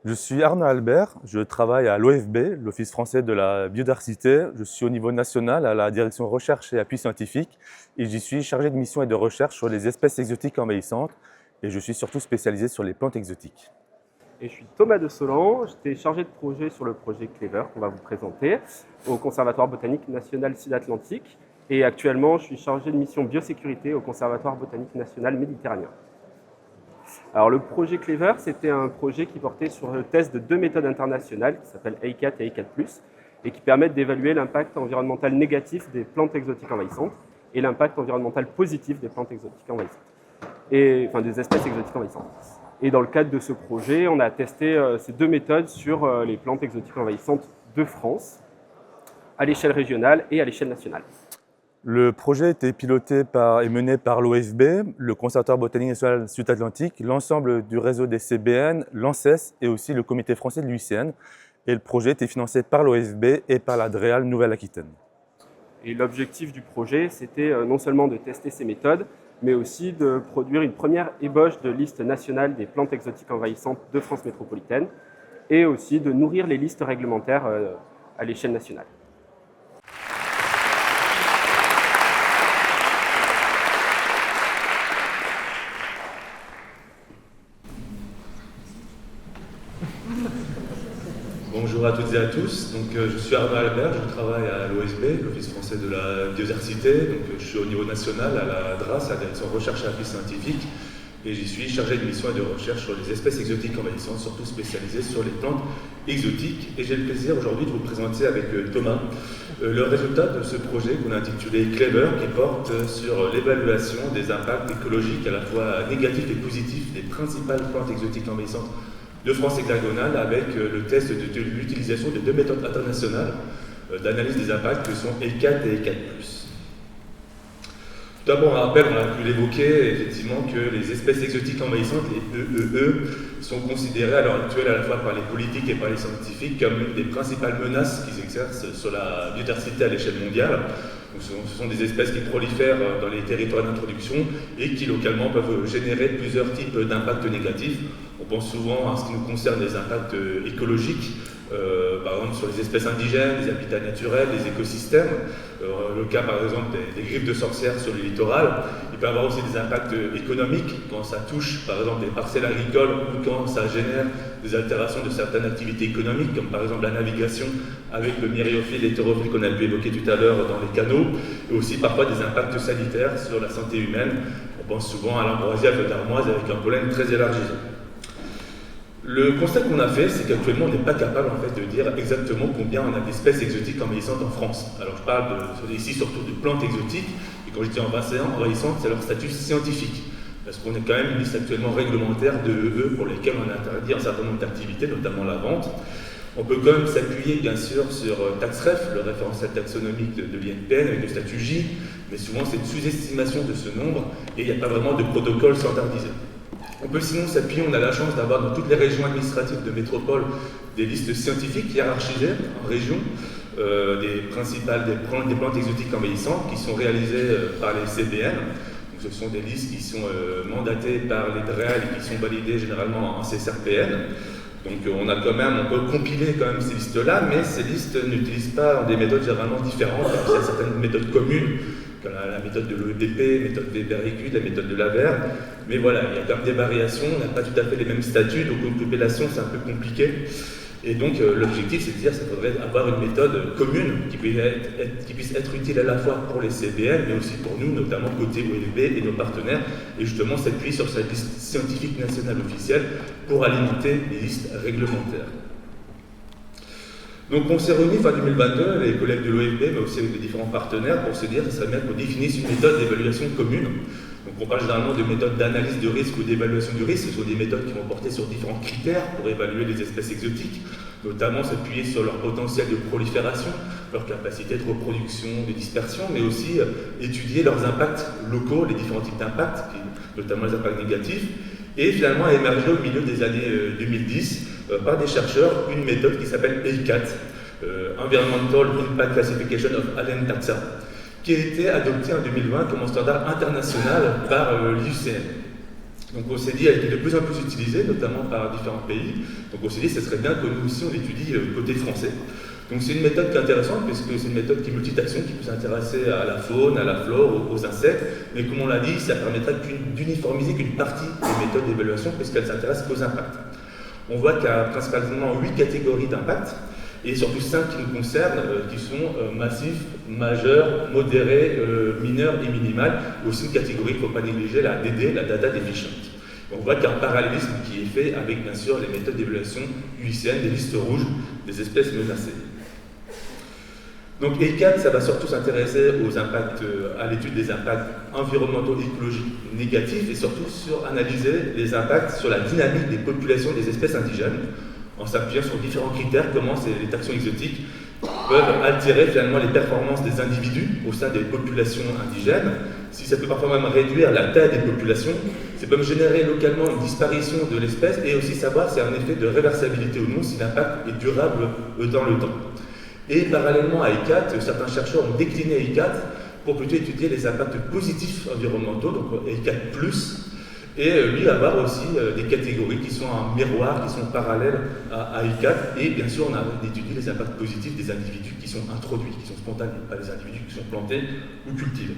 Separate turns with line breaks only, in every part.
Je suis Arnaud Albert, je travaille à l'OFB, l'Office français de la biodiversité. Je suis au niveau national à la direction recherche et appui scientifique et j'y suis chargé de mission et de recherche sur les espèces exotiques envahissantes et je suis surtout spécialisé sur les plantes exotiques.
Et je suis Thomas de Solan, j'étais chargé de projet sur le projet Clever qu'on va vous présenter au Conservatoire botanique national Sud-Atlantique. Et actuellement, je suis chargé de mission biosécurité au Conservatoire botanique national méditerranéen. Alors le projet Clever, c'était un projet qui portait sur le test de deux méthodes internationales qui s'appellent A4 et A4+, et qui permettent d'évaluer l'impact environnemental négatif des plantes exotiques envahissantes et l'impact environnemental positif des plantes exotiques envahissantes, enfin des espèces exotiques envahissantes. Et dans le cadre de ce projet, on a testé ces deux méthodes sur les plantes exotiques envahissantes de France, à l'échelle régionale et à l'échelle nationale.
Le projet était piloté et mené par l'OFB, le Conservatoire botanique national Sud-Atlantique, l'ensemble du réseau des CBN, l'ANSES et aussi le comité français de l'UICN. Et le projet était financé par l'OFB et par la DREAL Nouvelle-Aquitaine.
Et l'objectif du projet, c'était non seulement de tester ces méthodes, mais aussi de produire une première ébauche de liste nationale des plantes exotiques envahissantes de France métropolitaine, et aussi de nourrir les listes réglementaires à l'échelle nationale.
Bonjour à toutes et à tous, je suis Arnaud Albert, je travaille à l'OSB, l'Office français de la biodiversité, je suis au niveau national à la DRAS, à la direction recherche et appui scientifique, et j'y suis chargé de mission et de recherche sur les espèces exotiques envahissantes, surtout spécialisées sur les plantes exotiques, et j'ai le plaisir aujourd'hui de vous présenter avec Thomas le résultat de ce projet qu'on a intitulé Clever, qui porte sur l'évaluation des impacts écologiques à la fois négatifs et positifs des principales plantes exotiques envahissantes de France hexagonale avec le test de l'utilisation de deux méthodes internationales d'analyse des impacts que sont E4 et E4+. Tout d'abord, on rappelle, on a pu l'évoquer, effectivement, que les espèces exotiques envahissantes, les EEE, sont considérées à l'heure actuelle à la fois par les politiques et par les scientifiques comme une des principales menaces qu'ils exercent sur la biodiversité à l'échelle mondiale. Donc, ce sont des espèces qui prolifèrent dans les territoires d'introduction et qui localement peuvent générer plusieurs types d'impacts négatifs. On pense souvent à ce qui nous concerne des impacts écologiques, par exemple sur les espèces indigènes, les habitats naturels, les écosystèmes. Le cas par exemple des griffes de sorcières sur le littoral. Il peut y avoir aussi des impacts économiques quand ça touche par exemple des parcelles agricoles ou quand ça génère des altérations de certaines activités économiques, comme par exemple la navigation avec le myriophylle et l'hétérophile qu'on a pu évoquer tout à l'heure dans les canaux, et aussi parfois des impacts sanitaires sur la santé humaine. On pense souvent à l'ambroisie à feu d'armoise avec un pollen très élargi. Le constat qu'on a fait, c'est qu'actuellement, on n'est pas capable en fait, de dire exactement combien on a d'espèces exotiques envahissantes en France. Alors je parle ici surtout de plantes exotiques, et quand je dis envahissantes, c'est leur statut scientifique. Parce qu'on est quand même une liste actuellement réglementaire de EE pour lesquelles on a interdit un certain nombre d'activités, notamment la vente. On peut quand même s'appuyer bien sûr sur TaxRef, le référentiel taxonomique de l'INPN avec le statut J, mais souvent c'est une sous-estimation de ce nombre et il n'y a pas vraiment de protocole standardisé. On peut sinon s'appuyer, on a la chance d'avoir dans toutes les régions administratives de métropole des listes scientifiques hiérarchisées en région, des plantes exotiques envahissantes qui sont réalisées par les CBN. Donc, ce sont des listes qui sont mandatées par les DREAL et qui sont validées généralement en CSRPN. Donc on peut compiler quand même ces listes-là, mais ces listes n'utilisent pas des méthodes généralement différentes. Il y a certaines méthodes communes, comme la méthode de l'OEDP, la méthode Weber-Écude, la méthode de Laverne. Mais voilà, il y a quand même des variations, on n'a pas tout à fait les mêmes statuts, donc une compilation c'est un peu compliqué. Et donc l'objectif c'est de dire qu'il faudrait avoir une méthode commune qui puisse être utile à la fois pour les CBN, mais aussi pour nous, notamment côté OFB et nos partenaires, et justement s'appuyer sur cette liste scientifique nationale officielle pour alimenter les listes réglementaires. Donc on s'est réunis fin 2022, les collègues de l'OFB, mais aussi avec les différents partenaires, pour se dire que ça serait bien qu'on définisse une méthode d'évaluation commune. Donc on parle généralement de méthodes d'analyse de risque ou d'évaluation du risque. Ce sont des méthodes qui vont porter sur différents critères pour évaluer les espèces exotiques, notamment s'appuyer sur leur potentiel de prolifération, leur capacité de reproduction, de dispersion, mais aussi étudier leurs impacts locaux, les différents types d'impacts, notamment les impacts négatifs, et finalement a émergé au milieu des années 2010 par des chercheurs une méthode qui s'appelle E4, Environmental Impact Classification of Allen Taxa, qui a été adoptée en 2020 comme un standard international par l'IUCN. Donc on s'est dit, elle est de plus en plus utilisée, notamment par différents pays. Donc on s'est dit, ce serait bien que nous aussi on l'étudie côté français. Donc c'est une méthode qui est intéressante, puisque c'est une méthode qui est multitaction, qui peut s'intéresser à la faune, à la flore, aux insectes, mais comme on l'a dit, ça permettra d'uniformiser qu'une partie des méthodes d'évaluation, puisqu'elle s'intéresse qu'aux impacts. On voit qu'il y a principalement 8 catégories d'impacts, et surtout 5 qui nous concernent, qui sont massifs, majeurs, modérés, mineurs et minimales. Aussi une catégorie qu'il ne faut pas négliger, la DD, la Data Deficient. On voit qu'il y a un parallélisme qui est fait avec, bien sûr, les méthodes d'évaluation UICN, des listes rouges des espèces menacées. Donc EICAT, ça va surtout s'intéresser aux impacts, à l'étude des impacts environnementaux et écologiques négatifs, et surtout sur analyser les impacts sur la dynamique des populations des espèces indigènes, en s'appuyant sur différents critères, comment les taxons exotiques peuvent altérer finalement les performances des individus au sein des populations indigènes, si ça peut parfois même réduire la taille des populations, ça peut même générer localement une disparition de l'espèce, et aussi savoir s'il y a un effet de réversibilité ou non, si l'impact est durable dans le temps. Et parallèlement à EICAT, certains chercheurs ont décliné EICAT pour plutôt étudier les impacts positifs environnementaux, donc EICAT+, et lui avoir aussi des catégories qui sont un miroir, qui sont parallèles à EICAT, et bien sûr on a étudié les impacts positifs des individus qui sont introduits, qui sont spontanés, pas les individus qui sont plantés ou cultivés.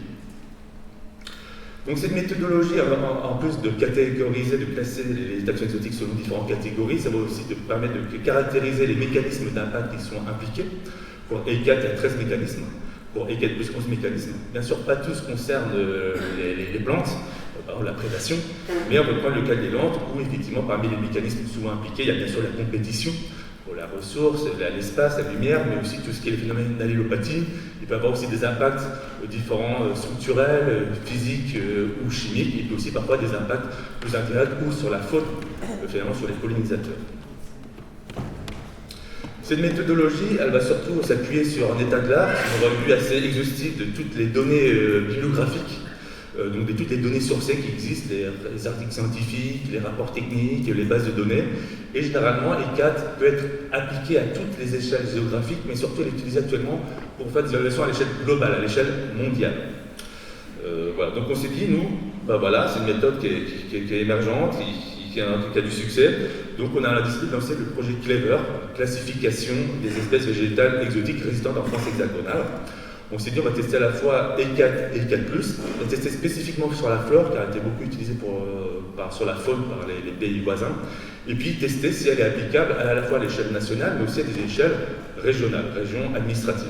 Donc cette méthodologie, en plus de catégoriser, de classer les taxons exotiques selon différentes catégories, ça va aussi te permettre de caractériser les mécanismes d'impact qui sont impliqués. Pour EICAT, il y a 13 mécanismes. Pour EICAT+, 11 mécanismes. Bien sûr, pas tous concernent les plantes, par exemple la prédation, mais on peut prendre le cas des landes où effectivement parmi les mécanismes souvent impliqués, il y a bien sûr la compétition pour la ressource, l'espace, la lumière, mais aussi tout ce qui est les phénomènes d'allélopathie. Il peut y avoir aussi des impacts différents structurels, physiques ou chimiques. Il peut aussi parfois des impacts plus indirects ou sur la faune, finalement sur les pollinisateurs. Cette méthodologie, elle va surtout s'appuyer sur un état de l'art, sur une revue assez exhaustive de toutes les données bibliographiques, donc de toutes les données sourcées qui existent, les articles scientifiques, les rapports techniques, les bases de données. Et généralement, EICAT peut être appliqué à toutes les échelles géographiques, mais surtout elle est utilisée actuellement pour faire des évaluations à l'échelle globale, à l'échelle mondiale. Voilà. Donc on s'est dit, nous, voilà, c'est une méthode qui est émergente, qui a du succès. Donc on a décidé de lancer le projet Clever, classification des espèces végétales exotiques résistantes en France hexagonale. On s'est dit on va tester à la fois EICAT et EICAT+, on va tester spécifiquement sur la flore, car elle a été beaucoup utilisée sur la faune par les pays voisins, et puis tester si elle est applicable à la fois à l'échelle nationale, mais aussi à des échelles régionales, régions administratives.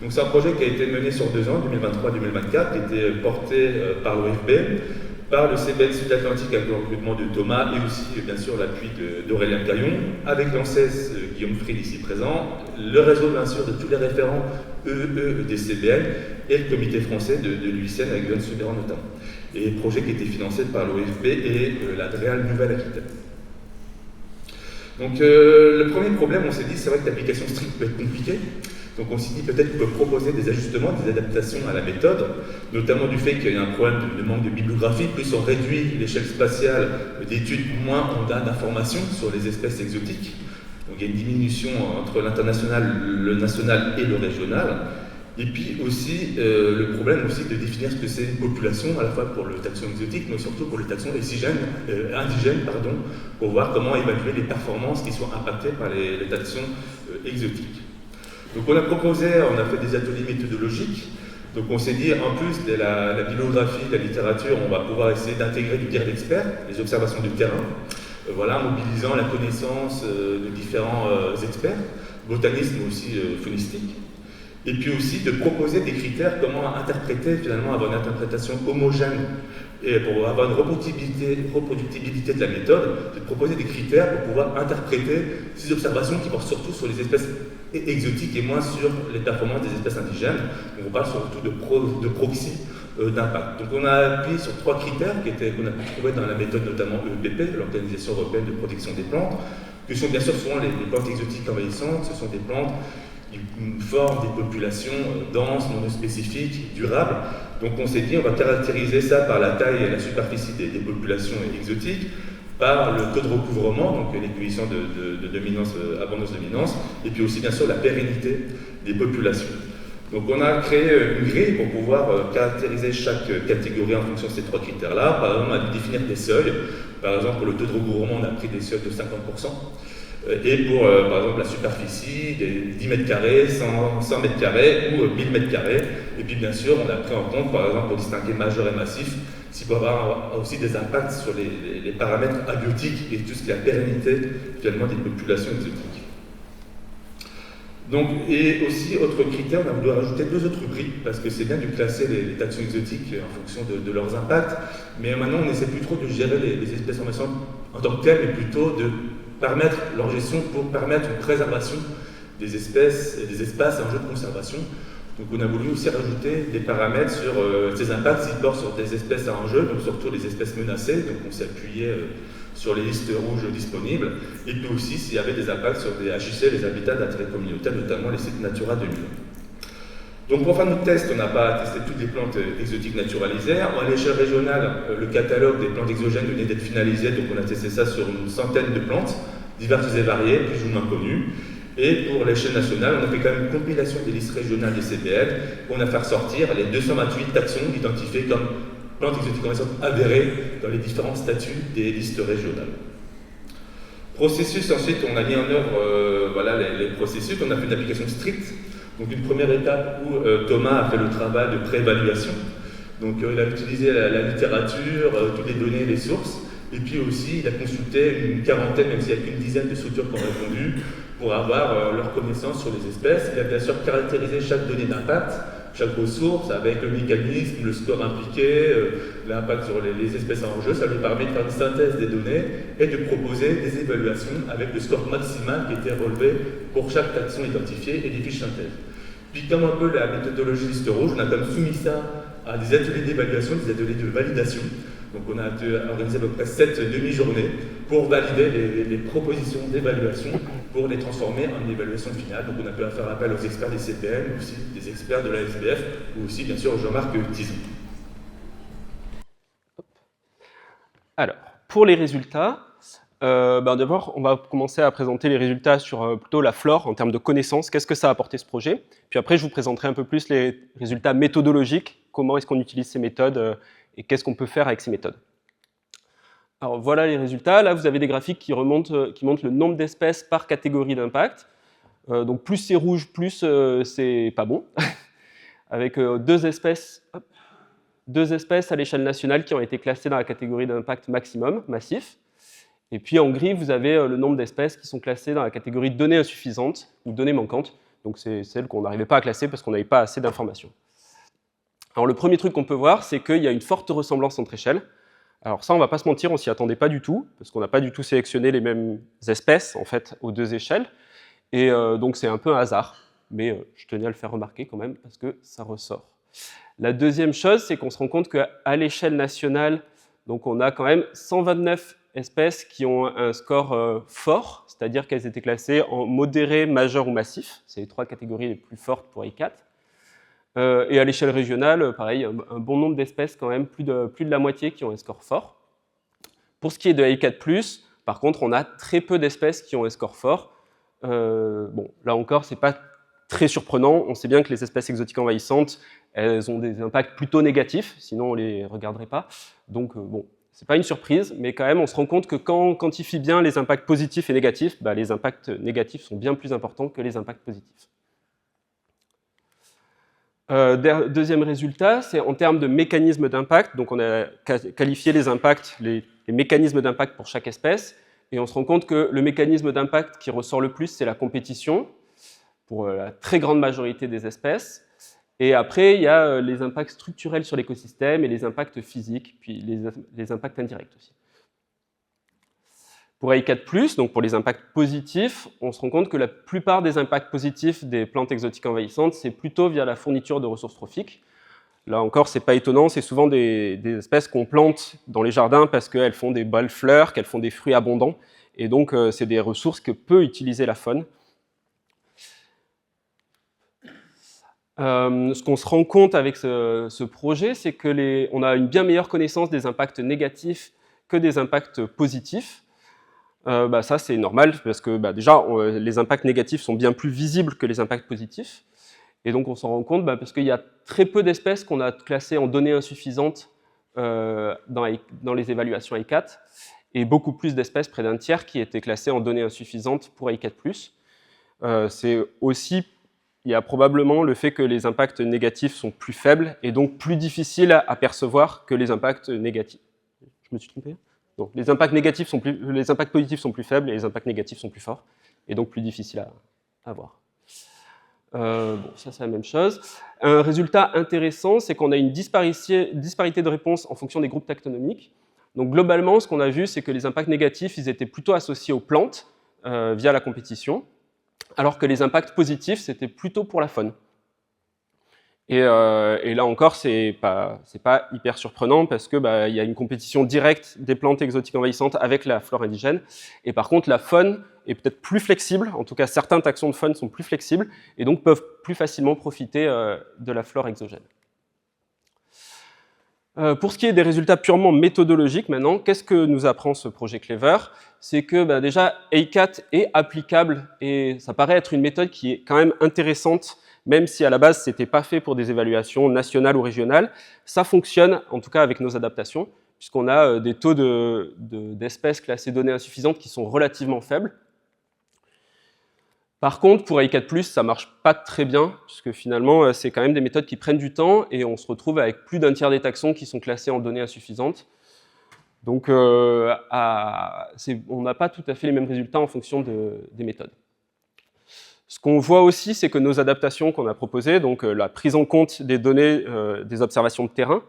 Donc c'est un projet qui a été mené sur 2 ans, 2023-2024, qui a été porté par l'OFB, par le CBN Sud-Atlantique avec le recrutement de Thomas et aussi bien sûr l'appui d'Aurélien Caillon, avec l'ANSES Guillaume Fried ici présent, le réseau bien sûr de tous les référents EEE des CBN et le comité français de l'UICN avec Johan Souberan notamment. Et projet qui était financé par l'OFB et la DREAL Nouvelle-Aquitaine. Donc le premier problème, on s'est dit, c'est vrai que l'application stricte peut être compliquée. Donc on s'est dit peut-être qu'on peut proposer des ajustements, des adaptations à la méthode, notamment du fait qu'il y a un problème de manque de bibliographie, plus on réduit l'échelle spatiale d'études, moins on a d'informations sur les espèces exotiques. Donc il y a une diminution entre l'international, le national et le régional. Et puis aussi le problème aussi de définir ce que c'est une population, à la fois pour le taxon exotique, mais surtout pour le taxon indigène, pour voir comment évaluer les performances qui sont impactées par les taxons exotiques. Donc on a fait des ateliers méthodologiques. Donc on s'est dit, en plus de la bibliographie, de la littérature, on va pouvoir essayer d'intégrer du guerre d'experts, les observations de terrain, voilà, mobilisant la connaissance de différents experts, botanistes mais aussi faunistiques. Et puis aussi de proposer des critères, comment interpréter, finalement, avoir une interprétation homogène et pour avoir une reproductibilité de la méthode, de proposer des critères pour pouvoir interpréter ces observations qui portent surtout sur les espèces exotiques et moins sur les performances des espèces indigènes. Donc on parle surtout de proxy d'impact. Donc on a appuyé sur 3 critères qu'on a pu trouver dans la méthode notamment EEPP, l'Organisation Européenne de Protection des Plantes, qui sont bien sûr souvent les plantes exotiques envahissantes, ce sont des plantes qui forment des populations denses, monospécifiques, durables. Donc on s'est dit on va caractériser ça par la taille et la superficie des populations exotiques, par le taux de recouvrement, donc les coefficients de dominance, abondance-dominance, et puis aussi bien sûr la pérennité des populations. Donc on a créé une grille pour pouvoir caractériser chaque catégorie en fonction de ces 3 critères-là. Par exemple, on a dû définir des seuils. Par exemple, pour le taux de recouvrement, on a pris des seuils de 50%. Et pour, par exemple, la superficie, des 10 mètres carrés, 100 mètres carrés ou 1000 mètres carrés. Et puis, bien sûr, on a pris en compte, par exemple, pour distinguer majeur et massif, s'il peut avoir aussi des impacts sur les paramètres abiotiques et tout ce qui est la pérennité, finalement, des populations exotiques. Donc, et aussi, autre critère, on a voulu rajouter 2 autres rubriques, parce que c'est bien de classer les taxons exotiques en fonction de leurs impacts, mais maintenant, on n'essaie plus trop de gérer les espèces en maison en tant que telles, mais plutôt de permettre leur gestion pour permettre une préservation des espèces et des espaces en jeu de conservation. Donc on a voulu aussi rajouter des paramètres sur ces impacts s'ils portent sur des espèces à enjeu, donc surtout les espèces menacées, donc on s'est appuyé sur les listes rouges disponibles, et puis aussi s'il y avait des impacts sur des HIC, les habitats d'intérêt communautaire, notamment les sites Natura 2000. Donc pour faire notre test, on n'a pas testé toutes les plantes exotiques naturalisées. À l'échelle régionale, le catalogue des plantes exogènes venait d'être finalisé, donc on a testé ça sur une centaine de plantes, diverses et variées, plus ou moins connues. Et pour l'échelle nationale, on a fait quand même une compilation des listes régionales des CBN, où on a fait ressortir les 228 taxons identifiés comme plantes exotiques envahissantes avérées dans les différents statuts des listes régionales. Processus, ensuite, on a mis en œuvre voilà, les processus, on a fait une application stricte. Donc une première étape où Thomas a fait le travail de préévaluation. Donc il a utilisé la littérature, toutes les données, les sources, et puis aussi il a consulté une quarantaine, même s'il n'y a qu'une dizaine de structures qui ont répondu, pour avoir leur connaissance sur les espèces. Il a bien sûr caractérisé chaque donnée d'impact, chaque ressource, avec le mécanisme, le score impliqué, l'impact sur les espèces en jeu. Ça lui permet de faire une synthèse des données et de proposer des évaluations avec le score maximal qui était relevé pour chaque taxon identifié et des fiches synthèse. Puis comme un peu la méthodologie liste rouge, on a comme soumis ça à des ateliers d'évaluation, des ateliers de validation. Donc on a organisé à peu près 7 demi-journées pour valider les propositions d'évaluation, pour les transformer en évaluation finale. Donc on a pu faire appel aux experts des CPN, aussi des experts de la SBF, ou aussi bien sûr Jean-Marc Tizon.
Alors, pour les résultats, d'abord, on va commencer à présenter les résultats sur plutôt la flore en termes de connaissances. Qu'est-ce que ça a apporté ce projet? Puis après, je vous présenterai un peu plus les résultats méthodologiques. Comment est-ce qu'on utilise ces méthodes et qu'est-ce qu'on peut faire avec ces méthodes. Alors voilà les résultats. Là, vous avez des graphiques qui montrent le nombre d'espèces par catégorie d'impact. Donc plus c'est rouge, plus c'est pas bon. Avec 2 espèces à l'échelle nationale qui ont été classées dans la catégorie d'impact maximum, massif. Et puis en gris, vous avez le nombre d'espèces qui sont classées dans la catégorie données insuffisantes ou données manquantes. Donc c'est celles qu'on n'arrivait pas à classer parce qu'on n'avait pas assez d'informations. Alors le premier truc qu'on peut voir, c'est qu'il y a une forte ressemblance entre échelles. Alors ça, on ne va pas se mentir, on ne s'y attendait pas du tout, parce qu'on n'a pas du tout sélectionné les mêmes espèces, en fait, aux 2 échelles. Et donc c'est un peu un hasard, mais je tenais à le faire remarquer quand même, parce que ça ressort. La deuxième chose, c'est qu'on se rend compte qu'à l'échelle nationale, donc on a quand même 129 espèces qui ont un score fort, c'est-à-dire qu'elles étaient classées en modéré, majeur ou massif. C'est les 3 catégories les plus fortes pour AI4. Et à l'échelle régionale, pareil, un bon nombre d'espèces quand même, plus de la moitié qui ont un score fort. Pour ce qui est de AI4+, par contre, on a très peu d'espèces qui ont un score fort. Bon, là encore, c'est pas très surprenant. On sait bien que les espèces exotiques envahissantes, elles ont des impacts plutôt négatifs, sinon on les regarderait pas. Donc bon, c'est pas une surprise, mais quand même, on se rend compte que quand on quantifie bien les impacts positifs et négatifs, les impacts négatifs sont bien plus importants que les impacts positifs. Deuxième résultat, c'est en termes de mécanismes d'impact. Donc on a qualifié les impacts, les mécanismes d'impact pour chaque espèce, et on se rend compte que le mécanisme d'impact qui ressort le plus, c'est la compétition, pour la très grande majorité des espèces. Et après, il y a les impacts structurels sur l'écosystème et les impacts physiques, puis les impacts indirects aussi. Pour AI4+, donc pour les impacts positifs, on se rend compte que la plupart des impacts positifs des plantes exotiques envahissantes, c'est plutôt via la fourniture de ressources trophiques. Là encore, c'est pas étonnant, c'est souvent des espèces qu'on plante dans les jardins parce qu'elles font des belles fleurs, qu'elles font des fruits abondants, et donc c'est des ressources que peut utiliser la faune. Ce qu'on se rend compte avec ce projet, c'est qu'on a une bien meilleure connaissance des impacts négatifs que des impacts positifs. Ça, c'est normal, parce que déjà, les impacts négatifs sont bien plus visibles que les impacts positifs. Et donc on s'en rend compte parce qu'il y a très peu d'espèces qu'on a classées en données insuffisantes dans les évaluations A4, et beaucoup plus d'espèces, près d'un tiers, qui étaient classées en données insuffisantes pour A4+. C'est aussi, il y a probablement le fait que les impacts négatifs sont plus faibles, et donc plus difficiles à percevoir que les impacts négatifs. Je me suis trompé ? Non, les impacts positifs sont plus faibles, et les impacts négatifs sont plus forts, et donc plus difficiles à voir. Ça c'est la même chose. Un résultat intéressant, c'est qu'on a une disparité de réponses en fonction des groupes taxonomiques. Donc globalement, ce qu'on a vu, c'est que les impacts négatifs, ils étaient plutôt associés aux plantes via la compétition, alors que les impacts positifs, c'était plutôt pour la faune. Et là encore, c'est pas hyper surprenant parce que y a une compétition directe des plantes exotiques envahissantes avec la flore indigène. Et par contre, la faune est peut-être plus flexible. En tout cas, certains taxons de faune sont plus flexibles et donc peuvent plus facilement profiter de la flore exogène. Pour ce qui est des résultats purement méthodologiques, maintenant, qu'est-ce que nous apprend ce projet Clever? C'est que déjà, A4 est applicable et ça paraît être une méthode qui est quand même intéressante, même si à la base, ce n'était pas fait pour des évaluations nationales ou régionales. Ça fonctionne, en tout cas avec nos adaptations, puisqu'on a des taux d'espèces classées données insuffisantes qui sont relativement faibles. Par contre, pour A4+, ça ne marche pas très bien, puisque finalement, c'est quand même des méthodes qui prennent du temps, et on se retrouve avec plus d'un tiers des taxons qui sont classés en données insuffisantes. Donc, on n'a pas tout à fait les mêmes résultats en fonction des méthodes. Ce qu'on voit aussi, c'est que nos adaptations qu'on a proposées, donc la prise en compte des données des observations de terrain,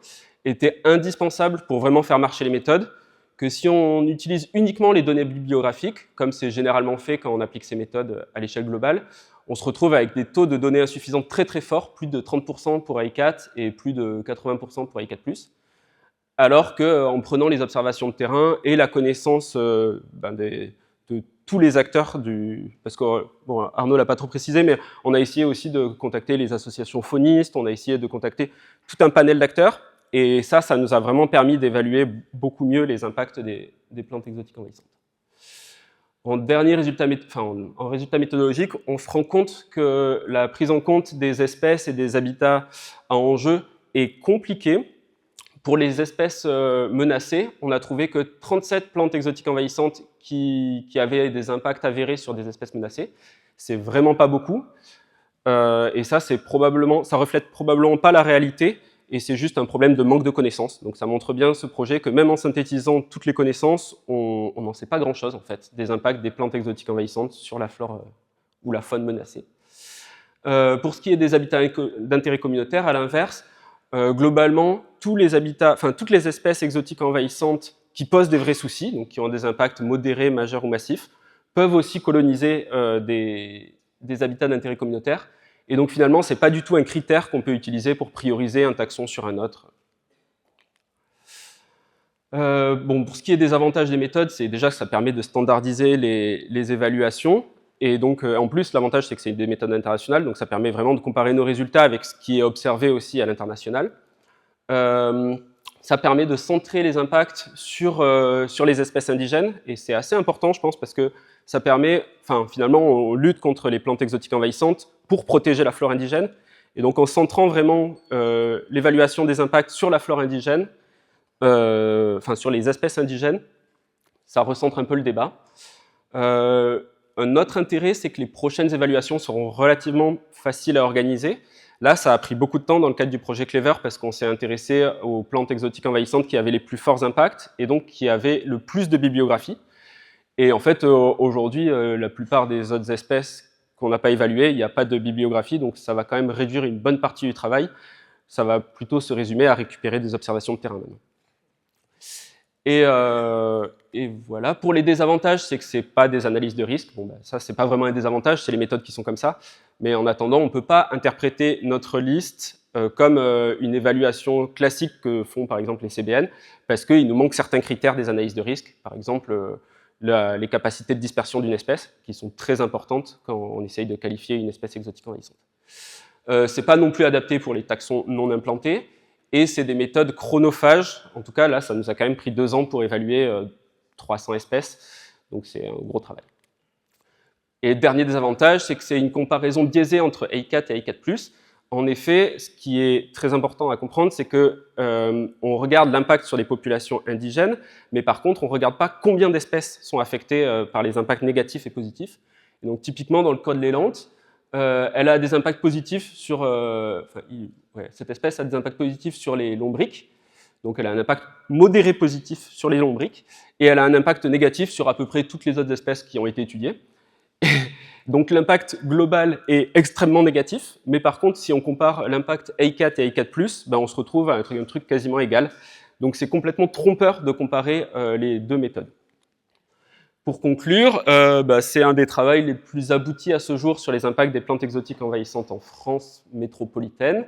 étaient indispensables pour vraiment faire marcher les méthodes, que si on utilise uniquement les données bibliographiques, comme c'est généralement fait quand on applique ces méthodes à l'échelle globale, on se retrouve avec des taux de données insuffisantes très très forts, plus de 30% pour A4 et plus de 80% pour A4+, alors qu'en prenant les observations de terrain et la connaissance de tous les acteurs parce que, bon, Arnaud ne l'a pas trop précisé, mais on a essayé aussi de contacter les associations faunistes, on a essayé de contacter tout un panel d'acteurs, et ça nous a vraiment permis d'évaluer beaucoup mieux les impacts des plantes exotiques envahissantes. En résultat méthodologique, on se rend compte que la prise en compte des espèces et des habitats à enjeu est compliquée. Pour les espèces menacées, on a trouvé que 37 plantes exotiques envahissantes qui avaient des impacts avérés sur des espèces menacées. C'est vraiment pas beaucoup. Et ça reflète probablement pas la réalité, et c'est juste un problème de manque de connaissances. Donc ça montre bien, ce projet, que même en synthétisant toutes les connaissances, on n'en sait pas grand-chose, en fait, des impacts des plantes exotiques envahissantes sur la flore ou la faune menacée. Pour ce qui est des habitats d'intérêt communautaire, à l'inverse, globalement, toutes les espèces exotiques envahissantes qui posent des vrais soucis, donc qui ont des impacts modérés, majeurs ou massifs, peuvent aussi coloniser des habitats d'intérêt communautaire. Et donc finalement, ce n'est pas du tout un critère qu'on peut utiliser pour prioriser un taxon sur un autre. Pour ce qui est des avantages des méthodes, c'est déjà que ça permet de standardiser les évaluations. Et donc, en plus, l'avantage, c'est que c'est des méthodes internationales, donc ça permet vraiment de comparer nos résultats avec ce qui est observé aussi à l'international. Ça permet de centrer les impacts sur les espèces indigènes, et c'est assez important, je pense, parce que ça permet, finalement, on lutte contre les plantes exotiques envahissantes pour protéger la flore indigène. Et donc, en centrant vraiment l'évaluation des impacts sur la flore indigène, sur les espèces indigènes, ça recentre un peu le débat. Un autre intérêt, c'est que les prochaines évaluations seront relativement faciles à organiser. Là, ça a pris beaucoup de temps dans le cadre du projet Clever parce qu'on s'est intéressé aux plantes exotiques envahissantes qui avaient les plus forts impacts et donc qui avaient le plus de bibliographie. Et en fait, aujourd'hui, la plupart des autres espèces qu'on n'a pas évaluées, il n'y a pas de bibliographie, donc ça va quand même réduire une bonne partie du travail. Ça va plutôt se résumer à récupérer des observations de terrain même. Et voilà. Pour les désavantages, c'est que ce n'est pas des analyses de risque. Ça, ce n'est pas vraiment un désavantage, c'est les méthodes qui sont comme ça. Mais en attendant, on ne peut pas interpréter notre liste comme une évaluation classique que font par exemple les CBN, parce qu'il nous manque certains critères des analyses de risque. Par exemple, les capacités de dispersion d'une espèce, qui sont très importantes quand on essaye de qualifier une espèce exotique envahissante. Ce n'est pas non plus adapté pour les taxons non implantés. Et c'est des méthodes chronophages. En tout cas, là, ça nous a quand même pris 2 ans pour évaluer 300 espèces. Donc, c'est un gros travail. Et le dernier désavantage, c'est que c'est une comparaison biaisée entre A4 et A4+. En effet, ce qui est très important à comprendre, c'est qu'on regarde l'impact sur les populations indigènes, mais par contre, on ne regarde pas combien d'espèces sont affectées par les impacts négatifs et positifs. Et donc, typiquement, dans le cas de l'élante, elle a des impacts positifs sur... cette espèce a des impacts positifs sur les lombrics, donc elle a un impact modéré positif sur les lombrics, et elle a un impact négatif sur à peu près toutes les autres espèces qui ont été étudiées. Donc l'impact global est extrêmement négatif, mais par contre, si on compare l'impact A4 et A4+, on se retrouve à un truc quasiment égal. Donc c'est complètement trompeur de comparer les deux méthodes. Pour conclure, c'est un des travaux les plus aboutis à ce jour sur les impacts des plantes exotiques envahissantes en France métropolitaine.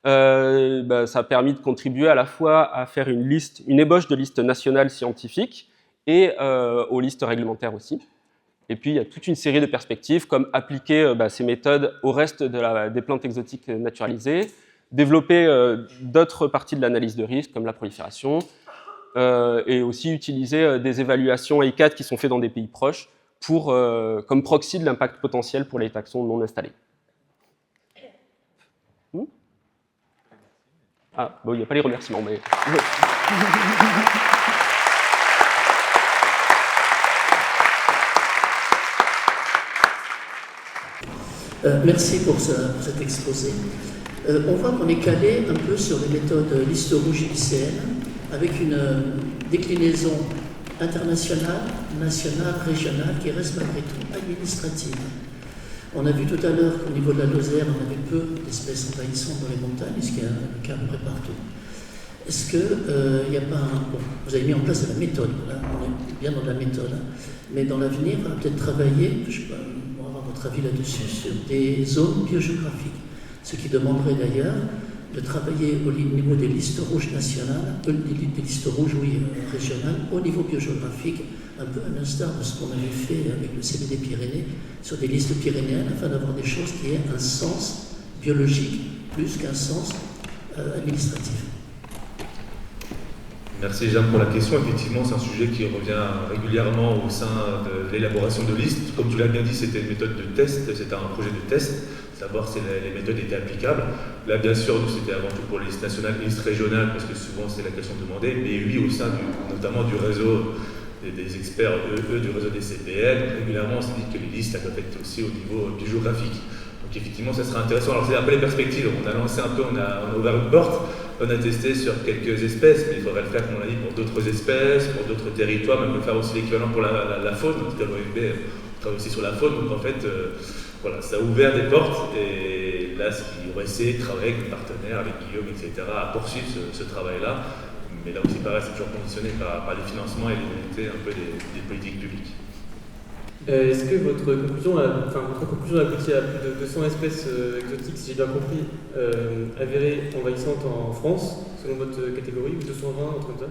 Ça a permis de contribuer à la fois à faire une ébauche de liste nationale scientifique et aux listes réglementaires aussi. Et puis, il y a toute une série de perspectives, comme appliquer ces méthodes au reste des plantes exotiques naturalisées, développer d'autres parties de l'analyse de risque, comme la prolifération, et aussi utiliser des évaluations A4 qui sont faites dans des pays proches comme proxy de l'impact potentiel pour les taxons non installés. Il n'y a pas les remerciements, mais...
Merci pour cet exposé. On voit qu'on est calé un peu sur les méthodes liste rouge ICN, avec une déclinaison internationale, nationale, régionale, qui reste malgré tout administrative. On a vu tout à l'heure qu'au niveau de la Lozère, on avait peu d'espèces envahissantes dans les montagnes, ce qui est le cas à peu près partout. Est-ce qu'il n'y a pas un... Bon, vous avez mis en place de la méthode, là, on est bien dans la méthode, mais dans l'avenir, on va peut-être travailler, je sais pas, votre avis là-dessus, sur des zones biogéographiques, ce qui demanderait d'ailleurs de travailler au niveau des listes rouges nationales, des listes rouges, régionales, au niveau biogéographique, un peu à l'instar de ce qu'on avait fait avec le CBD Pyrénées, sur des listes pyrénéennes, afin d'avoir des choses qui aient un sens biologique, plus qu'un sens administratif.
Merci Jeanne pour la question. Effectivement, c'est un sujet qui revient régulièrement au sein de l'élaboration de listes. Comme tu l'as bien dit, c'était une méthode de test, c'était un projet de test, savoir si les méthodes étaient applicables. Là, bien sûr, c'était avant tout pour les listes nationales et les listes régionales, parce que souvent c'est la question demandée, mais oui, au sein notamment du réseau des experts du réseau des CPN, régulièrement on se dit que les listes doivent être aussi au niveau biogéographique. Donc effectivement, ça sera intéressant. Alors c'est un peu les perspectives, on a lancé un peu, on a ouvert une porte. On a testé sur quelques espèces, mais il faudrait le faire, comme on l'a dit, pour d'autres espèces, pour d'autres territoires, même le faire aussi l'équivalent pour la faune. En tout cas, l'OFB travaille aussi sur la faune, donc en fait, ça a ouvert des portes, et là, on va essayer de travailler avec des partenaires, avec Guillaume, etc., à poursuivre ce travail-là. Mais là aussi, pareil, c'est toujours conditionné par les financements et les volontés un peu des politiques publiques.
Est-ce que votre conclusion aboutit à plus de 200 espèces exotiques, si j'ai bien compris, avérées envahissantes en France, selon votre catégorie, ou 220, entre comme ça?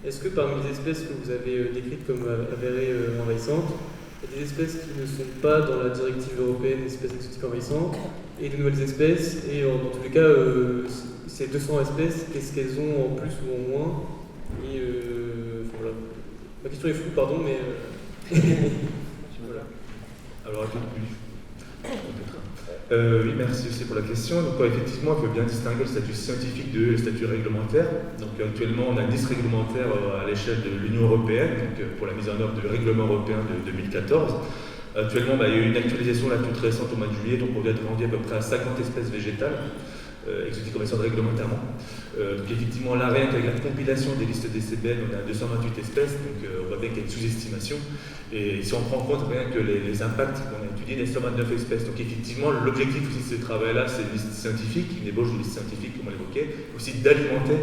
Est-ce que parmi les espèces que vous avez décrites comme avérées envahissantes, il y a des espèces qui ne sont pas dans la directive européenne des espèces exotiques envahissantes, et de nouvelles espèces, et dans tous les cas, ces 200 espèces, qu'est-ce qu'elles ont en plus ou en moins? Et voilà. Ma question est floue, pardon, mais...
Alors, oui, merci aussi pour la question. Donc, effectivement, il faut bien distinguer le statut scientifique de le statut réglementaire. Donc, actuellement, on a une liste réglementaire à l'échelle de l'Union européenne, donc, pour la mise en œuvre du règlement européen de 2014. Actuellement, il y a eu une actualisation la toute récente au mois de juillet, donc on vient de rendu à peu près à 50 espèces végétales exotiques envahissantes réglementairement. Donc effectivement, là, rien qu'avec la compilation des listes DCBN, on a 228 espèces, donc on voit bien qu'il y a une sous-estimation. Et si on prend en compte rien que les impacts qu'on a étudiés, les 129 espèces. Donc effectivement, l'objectif aussi de ce travail-là, c'est une liste scientifique, une ébauche de liste scientifique, comme on l'évoquait, aussi d'alimenter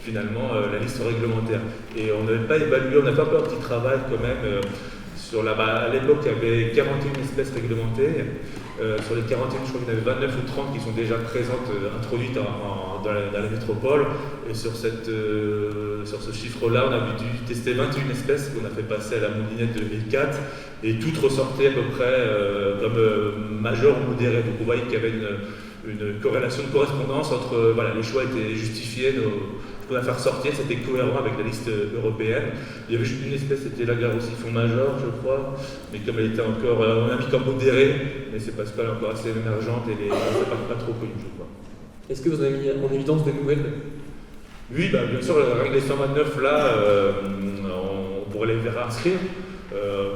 finalement la liste réglementaire. Et on n'avait pas évalué, on a fait un peu un petit travail quand même. À l'époque, il y avait 41 espèces réglementées. Sur les 41, je crois qu'il y en avait 29 ou 30 qui sont déjà présentes, introduites dans la métropole. Et sur ce chiffre-là, on a dû tester 21 espèces qu'on a fait passer à la moulinette de L4. Et toutes ressortaient à peu près comme majeures ou modérées. Donc on voyait qu'il y avait une corrélation, une correspondance entre les choix étaient justifiés, qu'on a fait ressortir, c'était cohérent avec la liste européenne. Il y avait juste une espèce, c'était l'agarocifon major, je crois, mais comme elle était encore, on a mis comme modérée, mais c'est parce qu'elle est encore assez émergente et les pas trop connues, je crois.
Est-ce que vous avez mis en évidence des nouvelles?
Oui, bah, bien sûr, la règle des 129, là, on pourrait les faire inscrire.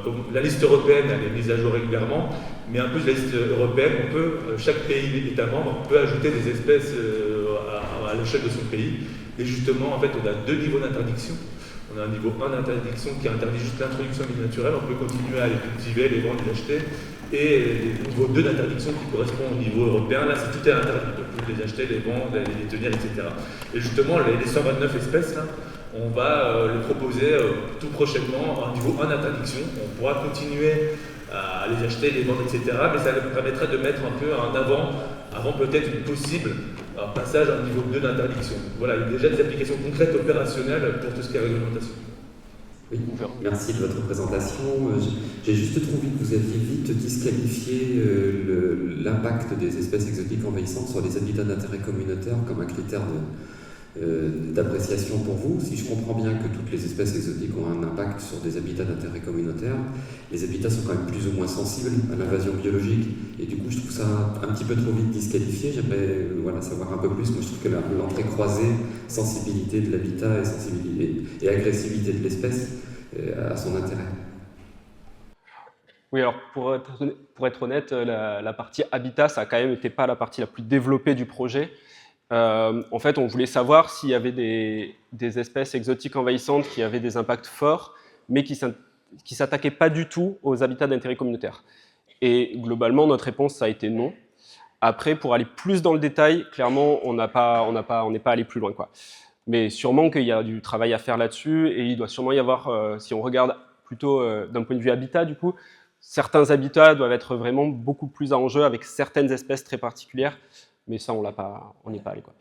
Comme la liste européenne, elle est mise à jour régulièrement, mais en plus de la liste européenne, chaque pays, État membre, peut ajouter des espèces à l'échelle de son pays. Et justement, en fait, on a 2 niveaux d'interdiction. On a un niveau 1 d'interdiction qui interdit juste l'introduction des naturels, on peut continuer à les cultiver, les vendre, les acheter. Et le niveau 2 d'interdiction qui correspond au niveau européen, là, c'est tout est interdit. On peut les acheter, les vendre, les tenir, etc. Et justement, les 129 espèces, là, on va les proposer tout prochainement à un niveau 1 d'interdiction. On pourra continuer à les acheter, les vendre, etc. Mais ça permettrait de mettre un peu en avant peut-être une possible passage à un niveau 2 d'interdiction. Voilà, il y a déjà des applications concrètes opérationnelles pour tout ce qui est réglementation.
Oui, merci de votre présentation. J'ai juste trouvé que vous aviez vite disqualifié l'impact des espèces exotiques envahissantes sur les habitats d'intérêt communautaire comme un critère d'appréciation pour vous. Si je comprends bien que toutes les espèces exotiques ont un impact sur des habitats d'intérêt communautaire, les habitats sont quand même plus ou moins sensibles à l'invasion biologique et du coup je trouve ça un petit peu trop vite disqualifié. J'aimerais savoir un peu plus. Moi je trouve que l'entrée croisée, sensibilité de l'habitat et sensibilité et agressivité de l'espèce a son intérêt.
Oui, alors pour être honnête, la partie habitat, ça a quand même été pas la partie la plus développée du projet. En fait, on voulait savoir s'il y avait des espèces exotiques envahissantes qui avaient des impacts forts, mais qui ne s'attaquaient pas du tout aux habitats d'intérêt communautaire. Et globalement, notre réponse, ça a été non. Après, pour aller plus dans le détail, clairement, on n'est pas allé plus loin, quoi. Mais sûrement qu'il y a du travail à faire là-dessus, et il doit sûrement y avoir, si on regarde plutôt d'un point de vue habitat, du coup, certains habitats doivent être vraiment beaucoup plus en jeu avec certaines espèces très particulières. Mais ça, on n'y est pas allé, quoi.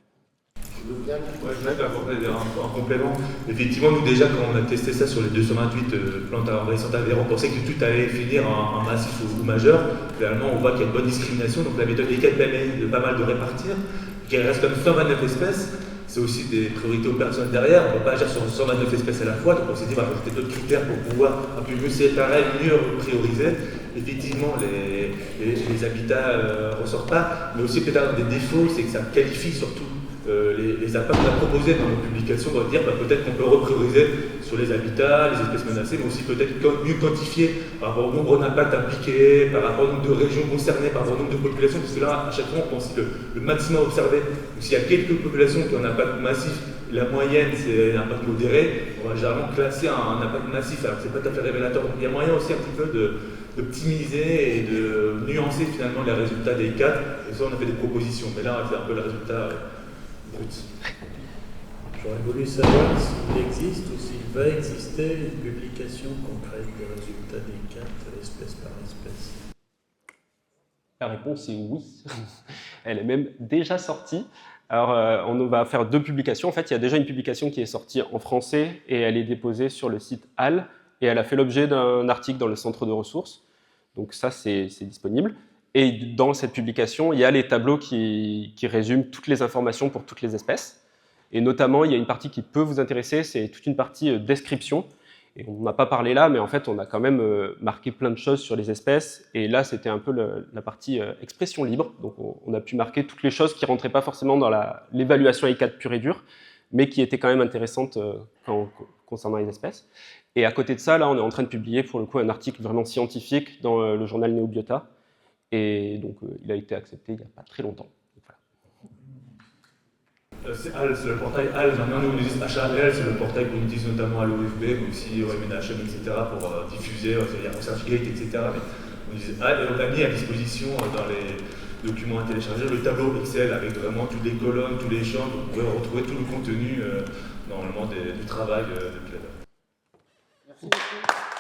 Je veux bien apporter un complément. Effectivement, nous déjà, quand on a testé ça sur les 228 plantes envahissantes avérées, on pensait que tout allait finir en massif ou majeur. Finalement, on voit qu'il y a une bonne discrimination. Donc la méthode ECAT permet de pas mal de répartir. Il reste comme 129 espèces. C'est aussi des priorités opérationnelles derrière. On ne va pas agir sur 129 espèces à la fois. Donc on s'est dit, on va rajouter d'autres critères pour pouvoir un peu mieux séparer, mieux prioriser. Effectivement, les habitats ne ressortent pas, mais aussi peut-être des défauts, c'est que ça qualifie surtout les impacts qu'on a proposés dans nos publications. On va dire peut-être qu'on peut reprioriser sur les habitats, les espèces menacées, mais aussi peut-être mieux quantifier par rapport au nombre d'impacts impliqués, par rapport au nombre de régions concernées, par rapport au nombre de populations, parce que là, à chaque fois, on pense le maximum observé. Donc s'il y a quelques populations qui ont un impact massif, la moyenne c'est un impact modéré, on va généralement classer un impact massif, alors c'est pas tout à fait révélateur. Donc il y a moyen aussi un petit peu d'optimiser et de nuancer finalement les résultats des 4, et ça on a fait des propositions, mais là c'est un peu le résultat brut.
J'aurais voulu savoir s'il existe ou s'il va exister une publication concrète des résultats des 4 espèce par espèce.
La réponse est oui. Elle est même déjà sortie. Alors, on va faire 2 publications. En fait, il y a déjà une publication qui est sortie en français et elle est déposée sur le site HAL et elle a fait l'objet d'un article dans le centre de ressources. Donc ça, c'est disponible. Et dans cette publication, il y a les tableaux qui résument toutes les informations pour toutes les espèces. Et notamment, il y a une partie qui peut vous intéresser, c'est toute une partie description. Et on n'a pas parlé là, mais en fait, on a quand même marqué plein de choses sur les espèces. Et là, c'était un peu la partie expression libre. Donc, on a pu marquer toutes les choses qui ne rentraient pas forcément dans l'évaluation ECAT pure et dure, mais qui étaient quand même intéressantes concernant les espèces. Et à côté de ça, là, on est en train de publier, pour le coup, un article vraiment scientifique dans le journal Neobiota. Et donc, il a été accepté il n'y a pas très longtemps.
C'est HAL, c'est le portail HAL. Maintenant, nous, on utilise HAL, c'est le portail qu'on utilise notamment à l'OFB, mais aussi au MNHM, etc., pour diffuser, il y a ResearchGate, etc. Mais on utilise HAL et on a mis à disposition dans les documents à télécharger le tableau Excel avec vraiment toutes les colonnes, tous les champs. Donc, vous pouvez retrouver tout le contenu normalement du travail de Clever.
Merci beaucoup.